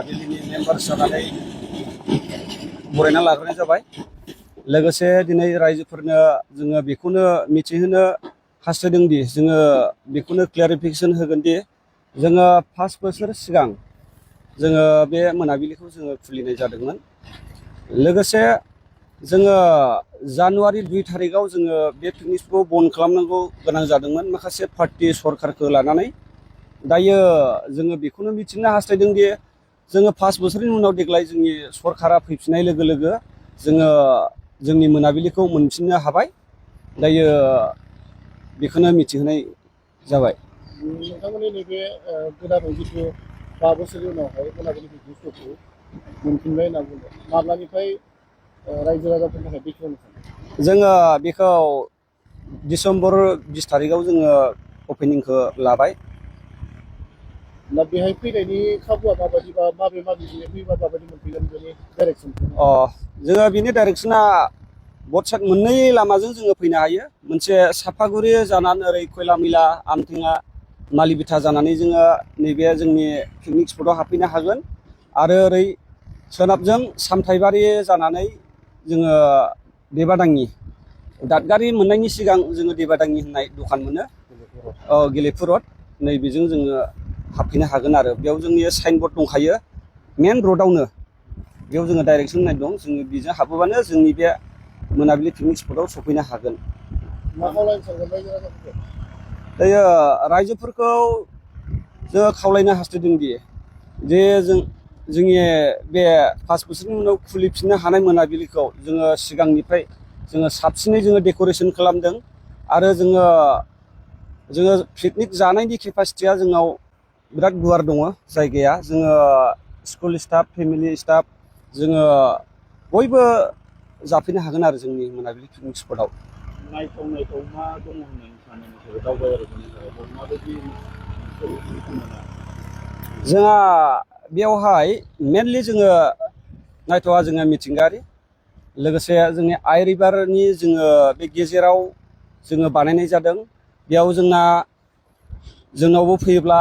मोनाबिलिनि मेम्बार जानानै बरायना लाग्रोनाय जाबाय। लोगोसे दिनै रायजोफोरनो जोङो बेखौनो मिथिहोनो हास्थायदों दि जोङो बेखौनो क्लियारिफिकेसन होगोन दि जोङो 5 बोसोर सिगां जोङो बे मोनाबिलिखौ जोङो खुलिनाय जादोंमोन। लोगोसे जोङो जानुवारि 2 थारिखआव जोङो बे पिकनिक स्पटखौ बन्द खालामनांगौ गोनां जादोंमोन माखासे पार्टी सरकारखौ लानानै। दायो जोङो बेखौनो मिथिनो हास्थायदों दि जोङो 5 बोसोरनि उनाव देग्लाय जोंनि सरकारा फैफिननाय लोगो लोगो जोङो जोंनि मोनाबिलिखौ मोनफिननो हाबाय। दायो बेखौनो मिथिहोनाय जाबाय। नोंथांमोननि नैबे गोदानै जिथु 5 बोसोरनि उनावहाय मोनाबिलि पिकनिक स्पटखौ मोनफिनबाय होनना बुंदों, माब्लानिफ्राय रायजो राजाफोरनि थाखाय बेखेवनो सानो? जोङो बेखौ डिसेम्बर 20 थारिखआव जोङो अपेनिंखौ लाबाय। दा बेहाय फैनायनि खाबुआ माबायदि बा माबे फैबा माबायदि मोनफैगोन बेनि डाइरेक्सनखौ? जोङो बिनि डाइरेक्सना बटसाइड मोननै लामाजों जोङो फैनो हायो। मोनसे सापागुरि जानानै ओरै खयलामयला आमथेङा मालिबिथा जानानै जोङो नैबे जोंनि पिकनिक स्पटआव हाबफैनो हागोन। आरो ओरै सोनाबजों सामथाइबारि जानानै जोङो देबादांनि दादगारि मोननायनि सिगां जोङो देबादांनि होननाय दखान मोनो, गेलेफु रड, नैबेजों जोङो हाबफैनो हागोन। आरो बेयाव जोंनि साइनबर्ड दंखायो मेन रडआवनो, बेयाव जोङो डाइरेक्सन होननाय दं। जोङो बेजों हाबोबानो जोंनि बे मोनाबिलि पिकनिक स्पटआव सफैनो हागोन। मा खावलायनो सानगोन रायजो राजाफोरखौ? दायो रायजोफोरखौ जोङो खावलायनो हास्थायदों दि जे जोंनि बे 5 बोसोरनि उनाव खुलिफिननो हानाय मोनाबिलिखौ जोङो सिगांनिफ्राय जोङो साबसिनै जोङो डेक'रेसन खालामदों। आरो जोङो पिकनिक जानायनि केपासिटिया जोंनाव बिराद गुवार दङ जायगाया। जोङो स्कुल स्टाफ, फेमिलि स्टाफ जोङो बयबो जाफैनो हागोन आरो जोंनि मोनाबिलि पिकनिक स्पटआव। नायथाव मा दङ होननानै सानो नोंसोरो दावबायारिफोरनि थाखाय माबायदि जोंहा बेयावहाय मेनलि जोङो नायथावा जोङो मिथिंगायारि, लोगोसे जोंनि आइ रिभारनि जोङो बे गेजेराव जोङो बानायनाय जादों। बेयाव जोंनावबो फैयोब्ला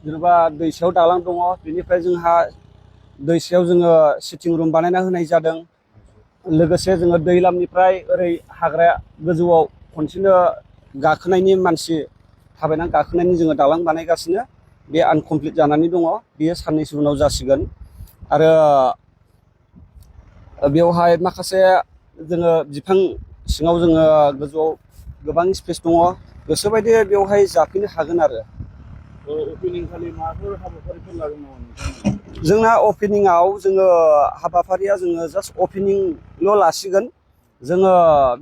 जेनेबा दैसायाव दालां दङ, बेनिफ्राय जोंहा दैसायाव जोङो सिटिं रुम बानायना होनाय जादों। लोगोसे जोङो दैलामनिफ्राय ओरै हाग्राया गोजौआव खनसेनो गाखोनायनि मानसि थाबायनानै गाखोनायनि जोङो दालां बानायगासिनो। बे आनकमप्लिट जानानै दङ, बेयो साननैसो उनाव जासिगोन। आरो बेवहाय माखासे जोङो बिफां सिङाव जोङो गोजौआव गोबां स्पेस दङ, गोसोबायदि बेवहाय जाफैनो हागोन। आरो अपेनिं खालि माबाफोर हाबाफारिफोर लागोन नामा नोंथांमोना? जोंना अपेनिंआव जोङो हाबाफारिया जोङो जास्ट अपेनिंल' लासिगोन। जोङो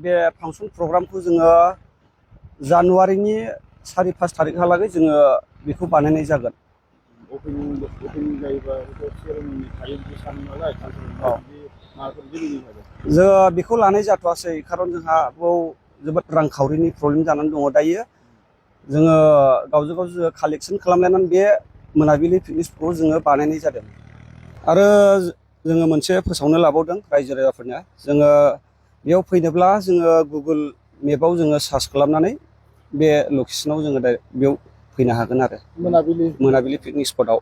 बे फांसन प्रग्रामखौ जोङो जानुवारिनि 4-5 थारिखहालागै जोङो बेखौ बानायनाय जागोन। अपेनिं जायोबा सेरेमनि थायो बिदि सानो नालाय, जोङो बेखौ लानाय जाथ'वासै, खारन जोंहा बेयाव जोबोद रांखावरिनि प्रब्लेम जानानै दङ दायो। जोङो गावजों गाव जोङो कालेक्सन खालामलायनानै बे मोनाबिलि पिकनिक स्पटखौ जोङो बानायनाय जादों। आरो जोङो मोनसे फोसावनो लाबावदों रायजो राजाफोरनो, जोङो बेयाव फैनोब्ला जोङो गुगोल मेपाव जोङो सार्च खालामनानै बे लकेसनाव जोङो बेयाव फैनो हागोन आरो मोनाबिलि पिकनिक स्पटआव।